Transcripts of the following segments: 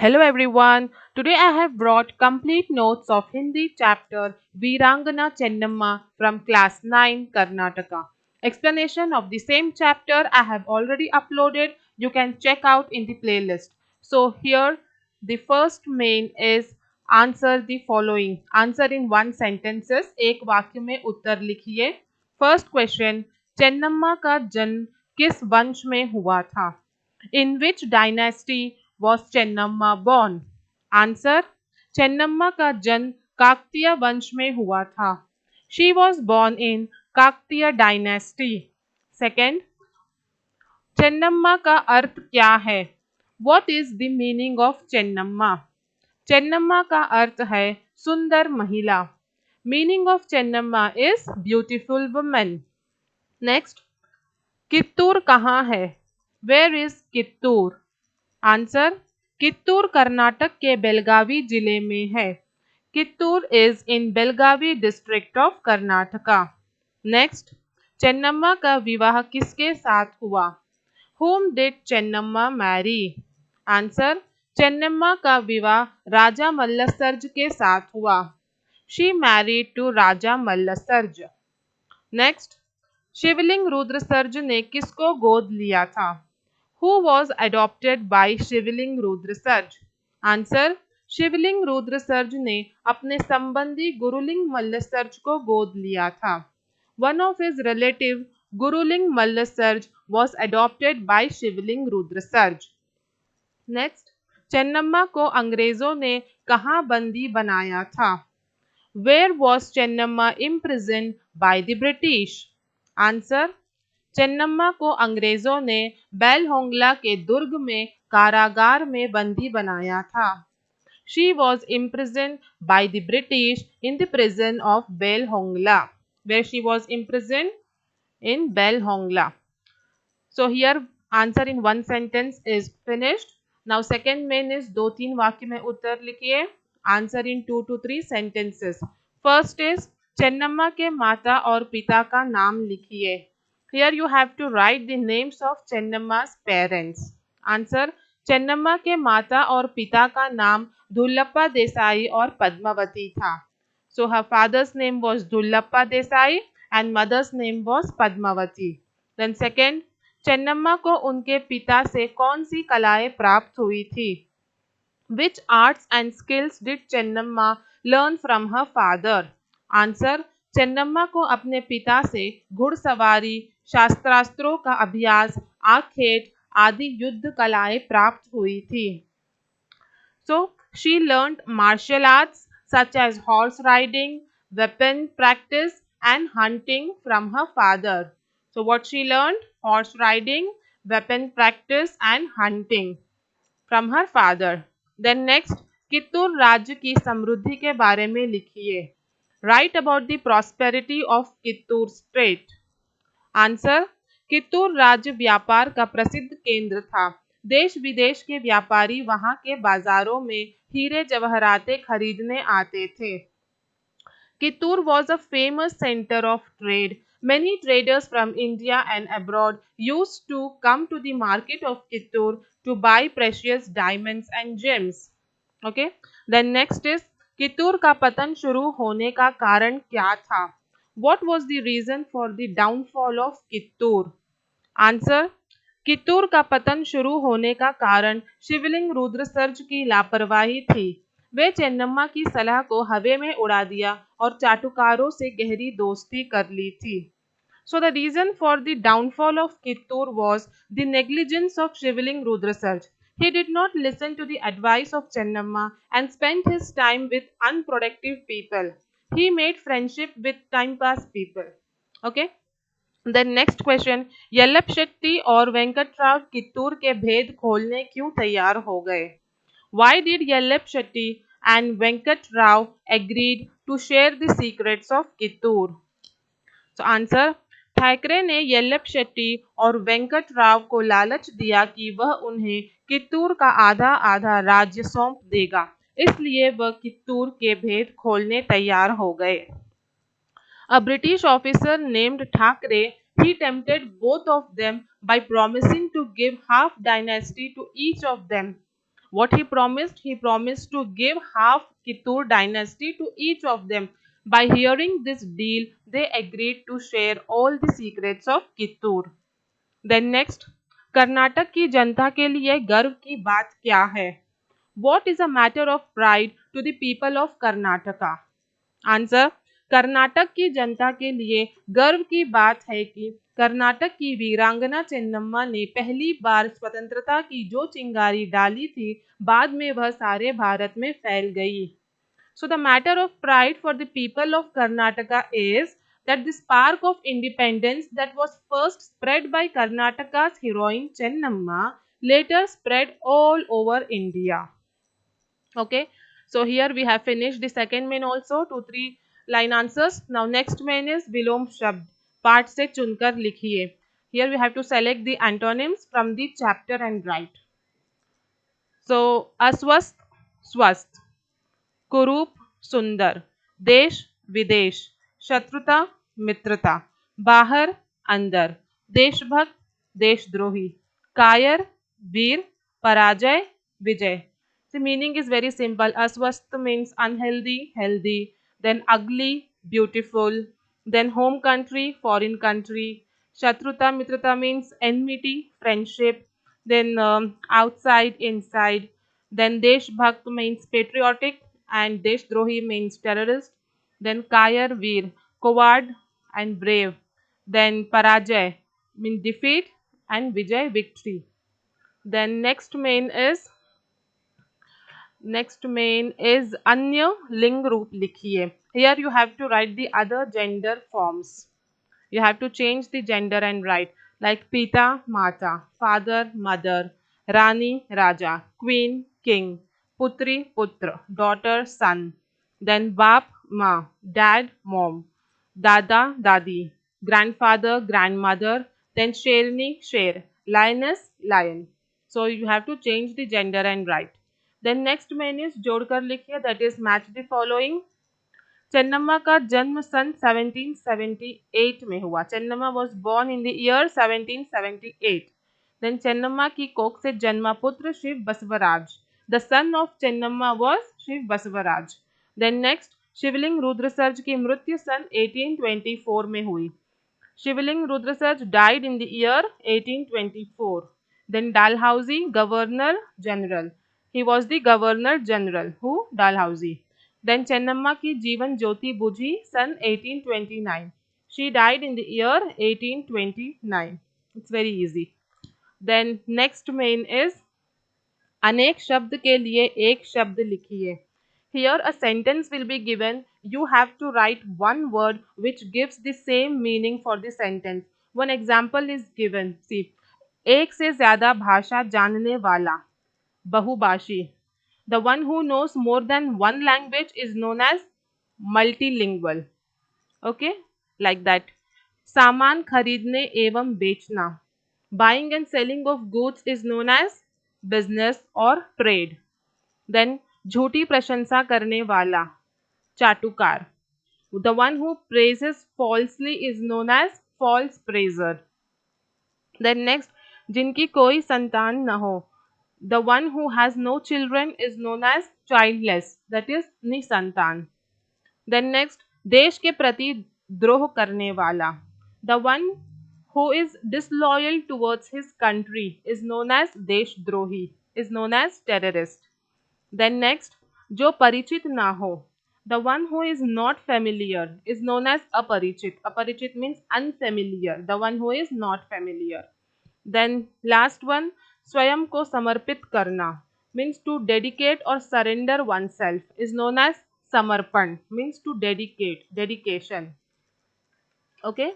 Hello everyone. Today I have brought complete notes of Hindi chapter Virangana Chennamma from class 9 Karnataka. Explanation of the same chapter I have already uploaded. You can check out in the playlist. So here the first main is answer the following. Answer in one sentences. एक वाक्य में उत्तर लिखिए. First question. Chennamma का जन्म किस वंश में हुआ था? In which dynasty was Chennamma born? Answer. Chennamma का जन्म काकतीय वंश में हुआ था. She was born in Kakatiya dynasty. Second. Chennamma का अर्थ क्या है? What is the meaning of Chennamma? Chennamma का अर्थ है सुंदर महिला. Meaning of Chennamma is beautiful woman. Next. Kittur कहाँ है? Where is Kittur? Answer. Kittur Karnataka के बेलगावी जिले में है. Kittur is in Belagavi district of Karnataka. Next. Chennamma का विवाह किसके साथ हुआ? Whom did Chennamma marry? Answer. Chennamma का विवाह राजा मल्लसर्ज के साथ हुआ. She married to Raja Mallasarja. Next. Shivalinga Rudrasarja ने किसको गोद लिया था? Who was adopted by Shivalinga Rudrasarja? Answer. Shivalinga Rudrasarja ने अपने संबंधी गुरुलिंग मल्लसर्ज को गोद लिया था. One of his relative Gurulinga Mallasarja was adopted by Shivalinga Rudrasarja. Next. Chennamma को अंग्रेजों ने कहाँ बंदी बनाया था? Where was Chennamma imprisoned by the British? Answer. Chennamma को अंग्रेजों ने बेलहोंगला के दुर्ग में कारागार में बंदी बनाया था. She was imprisoned by the British in the prison of Belhongla, where she was imprisoned in Belhongla. So here answer in one sentence is finished. Now second main is दो तीन वाक्य में उत्तर लिखिए. Answer in 2 to 3 sentences. First is Chennamma के माता और पिता का नाम लिखिए. Here you have to write the names of चेन्नम्मा's parents. Answer. Chennamma के माता और पिता का नाम दुल्लप्पा देसाई और पद्मावती था. So her father's name was दुल्लप्पा Desai and mother's name was Padmavati. Then second, Chennamma को उनके पिता से कौन सी कलाएं प्राप्त हुई थी? Which arts and skills did Chennamma learn from her father? Answer. Chennamma को अपने पिता से घुड़सवारी, शास्त्रास्त्रों का अभ्यास, आखेट आदि युद्ध कलाएं प्राप्त हुई थी. So she learned martial arts such as horse riding, weapon practice and hunting from her father. So what she learned? Horse riding, weapon practice and hunting from her father. Then next, Kittur राज्य की समृद्धि के बारे में लिखिए. Write about the prosperity of Kittur state. Answer. Kittur राज्य व्यापार का प्रसिद्ध केंद्र था. देश विदेश के व्यापारी वहां के बाजारों में हीरे जवाहरातें खरीदने आते थे. Kittur was a famous center of trade. Many traders from India and abroad used to come to the market of Kittur to buy precious diamonds and gems. Okay. Then next is Kittur का पतन शुरू होने का कारण क्या था? What was the reason for the downfall of Kittur? Answer. Kittur का पतन शुरू होने का कारण शिवलिंग रुद्रसर्ज की लापरवाही थी. वे चेन्नम्मा की सलाह को हवा में उड़ा दिया और चाटुकारों से गहरी दोस्ती कर ली थी. So the reason for the downfall of Kittur was the negligence of Shivaling Rudrasarj. He did not listen to the advice of Chennamma and spent his time with unproductive people. He made friendship with time pass people. Okay. Then next question, यल्लभ Shetty और वेंकटराव कित्तूर के भेद खोलने क्यों तैयार हो गए? Why did Yellap Shetty and Venkat Rao agreed to share the secrets of Kittur? So answer. Thackeray ने येल्लप शेट्टी और वेंकट राव को लालच दिया कि वह उन्हें कित्तूर का आधा आधा राज्य सौंप देगा, इसलिए वह कित्तूर के भेद खोलने तैयार हो गए. A British officer named Thackeray, he tempted both of them by promising to give half dynasty to each of them. What he promised? He promised to give half Kittur dynasty to each of them. By hearing this deal, they agreed to share all the secrets of Kittur. Then next, Karnataka की जनता के लिए गर्व की बात क्या है? What is a matter of pride to the people of Karnataka? Answer, Karnataka की जनता के लिए गर्व की बात है कि कर्नाटक की वीरांगना चेन्नम्मा ने पहली बार स्वतंत्रता की जो चिंगारी डाली थी, बाद में वह सारे भारत में फैल गई. So the matter of pride for the people of Karnataka is that the spark of independence that was first spread by Karnataka's heroine Chennamma later spread all over India. Okay, so here we have finished the second main also, 2-3 line answers. Now next main is vilom shabd. पाठ से चुनकर लिखिए. Here we have to select the antonyms from the chapter and write. So अस्वस्थ स्वस्थ, कुरूप सुंदर, देश विदेश, शत्रुता मित्रता, बाहर अंदर, देशभक्त देशद्रोही, कायर वीर, पराजय विजय. The meaning is very simple. Aswasth means unhealthy, healthy, then ugly, beautiful, then home country, foreign country. Shatruta Mitrata means enmity, friendship, then outside, inside. Then Desh Bhakt means patriotic, and Desh Drohi means terrorist. Then Kayar Veer, coward and brave. Then Parajay means defeat, and Vijay victory. Then next main is अन्य लिंग रूप लिखिए. Here you have to write the other gender forms. You have to change the gender and write like Pita, Mata, father, mother, Rani, Raja, queen, king, Putri, Putra, daughter, son. Then Bap, Ma, dad, mom, Dada, Dadi, grandfather, grandmother. Then Sherni, Sher, lioness, lion. So you have to change the gender and write. Then next main is जोड़कर लिखिए, that is match the following. Chennamma का जन्म सन 1778 में हुआ. Chennamma was born in the year 1778. Then Chennamma की कोख से जन्मा पुत्र Shiv Basavaraj. The son of Chennamma was Shiv Basavaraj. Then next, शिवलिंग रुद्रसर्ज की मृत्यु सन 1824 में हुई. Shivaling Rudrasaj died in the year 1824. Then Dalhousie, Governor General. He was the Governor General. Who? Dalhousie. Then Chennamma ki Jeevan Jyoti बुझी सन 1829. She died in the year 1829. It's very easy. Then next main is अनेक शब्द के लिए एक शब्द लिखिए. Here a sentence will be given. You have to write one word which gives the same meaning for the sentence. One example is given. See, एक से ज़्यादा भाषा जानने वाला, बहुभाषी. The one who knows more than one language is known as multilingual. Okay, like that. सामान खरीदने एवं बेचना. Buying and selling of goods is known as business or trade. Then झूठी प्रशंसा करने वाला, चाटुकार. The one who praises falsely is known as false praiser. Then next, जिनकी कोई संतान न हो. The one who has no children is known as childless, that is निसंतान. Then next, देश के प्रति द्रोह करने वाला. The one who is disloyal towards his country is known as देशद्रोही, is known as terrorist. Then next, जो परिचित ना हो. The one who is not familiar is known as अपरिचित. अपरिचित means unfamiliar. The one who is not familiar. Then last one, स्वयं को समर्पित करना means to dedicate or surrender oneself is known as samarpan, means to dedicate, dedication. Okay.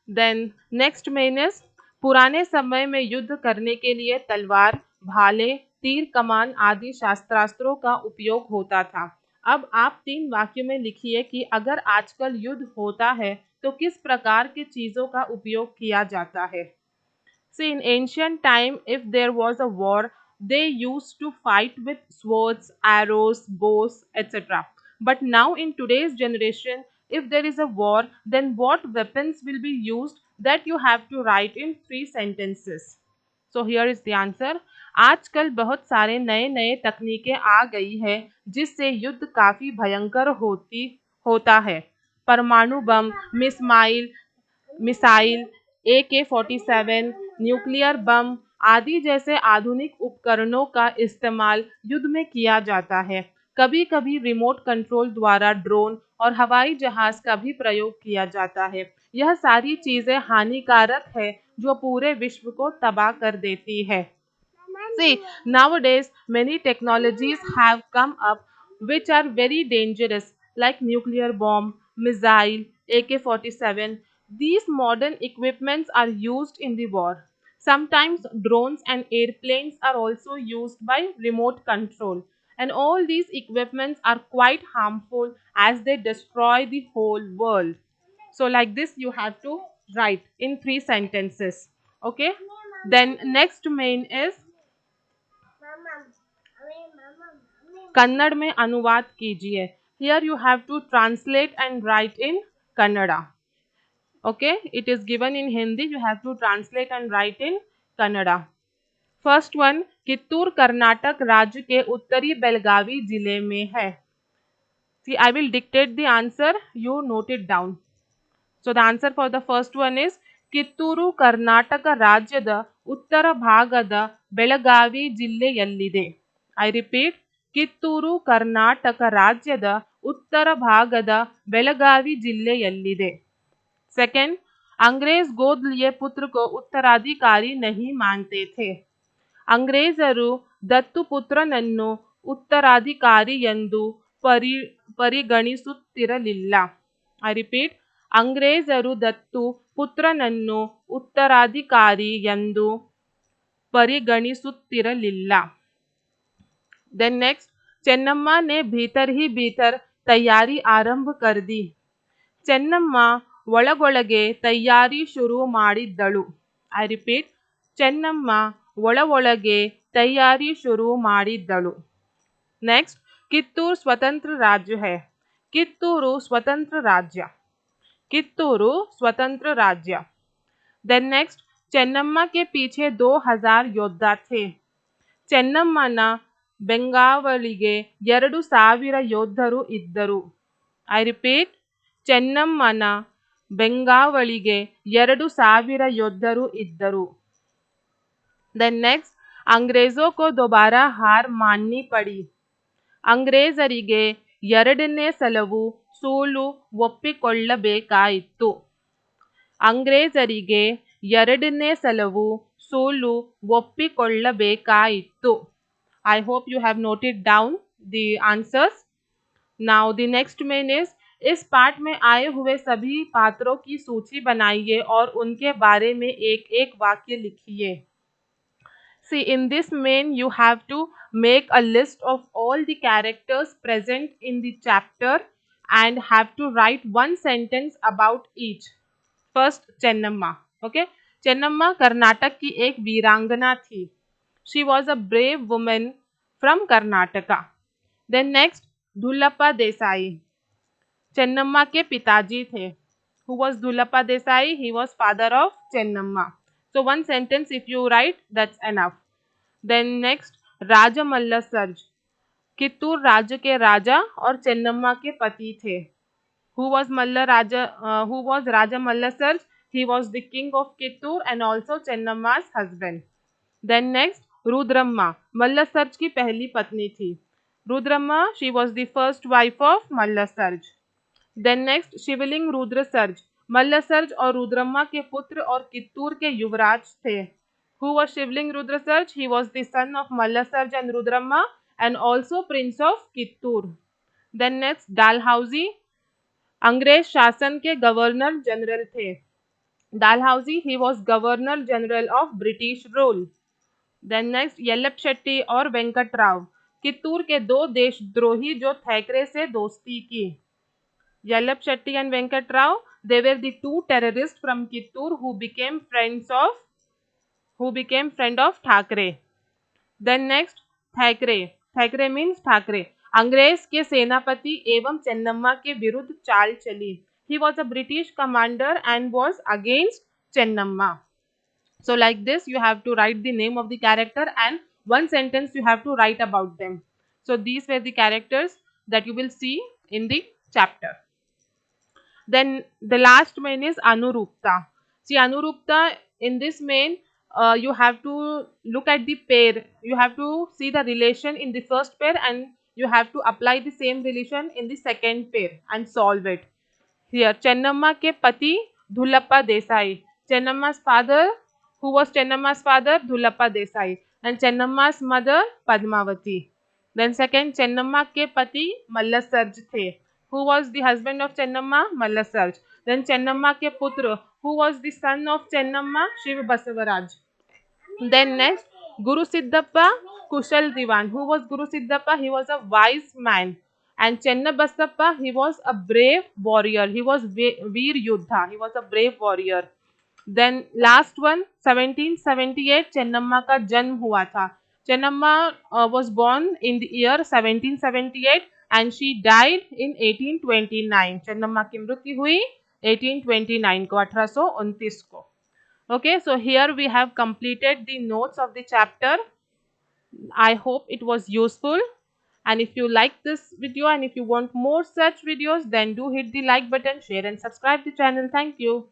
Then next main is पुराने समय में युद्ध करने के लिए तलवार, भाले, तीर कमान आदि शास्त्रास्त्रों का उपयोग होता था. अब आप 3 वाक्यों में लिखिए कि अगर आजकल युद्ध होता है तो किस प्रकार की चीज़ों का उपयोग किया जाता है. See, in ancient time, if there was a war, they used to fight with swords, arrows, bows, etc. But now in today's generation, if there is a war, then what weapons will be used, that you have to write in 3 sentences. So here is the answer. आजकल बहुत सारे नए नए तकनीकें आ गई है जिससे युद्ध काफी भयंकर होता है। परमाणु बम, मिसाइल, AK-47, न्यूक्लियर बम आदि जैसे आधुनिक उपकरणों का इस्तेमाल युद्ध में किया जाता है। कभी कभी रिमोट कंट्रोल द्वारा ड्रोन और हवाई जहाज का भी प्रयोग किया जाता है। यह सारी चीजें हानिकारक है जो पूरे विश्व को तबाह कर देती है। See, nowadays many technologies have come up which are very dangerous, like nuclear bomb, missile, AK-47. These modern equipments are used in the war. Sometimes drones and airplanes are also used by remote control. And all these equipments are quite harmful as they destroy the whole world. So like this you have to write in 3 sentences. Okay. Then next main is Kannada में अनुवाद कीजिए। Here you have to translate and write in Kannada. Okay, it is given in Hindi, you have to translate and write in Kannada. First one, Kittur Karnataka राज्य के उत्तरी बेलगावी जिले में है। See, I will dictate the answer, you note it down. So the answer for the first one is Kittur Karnataka ರಾಜ್ಯದ ಉತ್ತರ ಭಾಗದ ಬೆಳಗಾವಿ ಜಿಲ್ಲೆಯಲ್ಲಿದೆ. ಐ ರಿಪೀಟ್, ಕಿತ್ತೂರು ಕರ್ನಾಟಕ ರಾಜ್ಯದ उत्तर ಭಾಗದ ಬೆಳಗಾವಿ ಜಿಲ್ಲೆಯಲ್ಲಿದೆ. सेकंड, अंग्रेज गोद लिए पुत्र को उत्तराधिकारी नहीं मानते थे. ಅಂಗ್ರೇಜರು ದತ್ತುಪುತ್ರನನ್ನು ಉತ್ತರಾಧಿಕಾರಿ ಎಂದು ಪರಿಗಣಿಸುತ್ತಿರಲಿಲ್ಲ. ಐ ರಿಪೀಟ್, अंग्रेजರು दत्तु पुत्रनನ್ನು उत्तराधिकारी ಎಂದು ಪರಿಗಣಿಸುತ್ತಿರಲಿಲ್ಲ. देन नेक्स्ट, ಚೆನ್ನಮ್ಮ ने भीतर ही भीतर तैयारी आरंभ कर दी. ಚೆನ್ನಮ್ಮ ಒಳಗೊಳಗೆ ತಯಾರಿ ಶುರು ಮಾಡಿದ್ದಳು. ಐ ರಿಪೀಟ್, ಚೆನ್ನಮ್ಮ ಒಳಗೆ तैयारी शुरू ಮಾಡಿದ್ದಳು. नेक्स्ट, कित्तूर स्वतंत्र राज्य है. कित्तूರು स्वतंत्र राज्य. कित्तूರು स्वतंत्र राज्य. देन नेक्स्ट, ಚೆನ್ನಮ್ಮ के पीछे 2000 योद्धा थे. ಚೆನ್ನಮ್ಮನ ಬೆಂಗಾವಲಿಗೆ 2000 ಯೋಧರು ಇದ್ದರು. ಐ ರಿಪೀಟ್, ಚೆನ್ನಮ್ಮನ ಬೆಂಗಾವಲಿಗೆ 2000 ಯೋಧರು ಇದ್ದರು. देन नेक्स्ट, अंग्रेजों को दोबारा हार माननी पड़ी. ಅಂಗ್ರೇಜರಿಗೆ ಎರಡನೇ ಸಲವೂ ಸೋಲು ಒಪ್ಪಿಕೊಳ್ಳಬೇಕಾಯಿತು. ಅಂಗ್ರೇಜರಿಗೆ ಎರಡನೇ ಸಲವೂ ಸೋಲು ಒಪ್ಪಿಕೊಳ್ಳಬೇಕಾಯಿತು. I hope you have noted down the answers. Now the next main is, इस पाठ में आए हुए सभी पात्रों की सूची बनाइए और उनके बारे में एक एक वाक्य लिखिए. See, in this main you have to make a list of all the characters present in the chapter and have to write one sentence about each. First, Chennamma. Okay, Chennamma Karnataka की एक वीरांगना थी. She was a brave woman from Karnataka. Then next, धुल्लप्पा Desai. Chennamma के पिताजी थे. Who was Dhullappa Desai? He was father of Chennamma. So one sentence if you write, that's enough. Then next, Rajamalla Sarja. Kittur राज्य के राजा और चेन्नम्मा के पति थे. Who was Raja Malla Sarj? He was the king of Kittur and also Chennamma's husband. Then next, Rudramma. Malla surge की पहली पत्नी थी. Rudramma, she was the first wife of Malla surge. Then next, Shivling Rudra surge. Malla surge और रुद्रम्मा के पुत्र और कित्तूर के युवराज थे. Who was Shivling Rudra surge? He was the son of Malla surge and Rudramma and also prince of Kittur. Then next, डालहौजी. अंग्रेज शासन के governor general थे. डालहौजी, he was governor general of British rule. Then next, येल्लप्पशेट्टी और वेंकटराव. कित्तूर के 2 देशद्रोही जो थैकरे से दोस्ती की. येल्लप्पशेट्टी and Venkatrao, they were the 2 terrorists from Kittur who became friend of Thakre. Then next, थैकरे. थैकरे means Thackeray. अंग्रेज के सेनापति एवं चेन्नम्मा के विरुद्ध चाल चली. He was a British commander and was against Chennamma. So like this, you have to write the name of the character and one sentence you have to write about them. So these were the characters that you will see in the chapter. Then the last main is Anurupta. See, Anurupta, in this main, you have to look at the pair. You have to see the relation in the first pair and you have to apply the same relation in the second pair and solve it. Here, Chennamma ke pati Dhulappa Desai. Chennamma's father, who was Chennamma's father? Dhulappa Desai. And Chennamma's mother, Padmavati. Then second, Chennamma ke pati Mallasarj the. Who was the husband of Chennamma? Mallasarj. Then Chennamma ke putra. Who was the son of Chennamma? Shiv Basavaraj. Then next, Guru Siddhappa Kushal Diwan. Who was Guru Siddhappa? He was a wise man. And Chenna Basappa, he was a brave warrior. He was Veer Yuddha. He was a brave warrior. Then last one, 1778, Chennamma का जन्म हुआ था. Chennamma was born in the year 1778 and she died in 1829. Chennamma की मृत्यु हुई 1829 को, 1829 को. Okay, so here we have completed the notes of the chapter. I hope it was useful. And if you like this video and if you want more such videos, then do hit the like button, share and subscribe the channel. Thank you.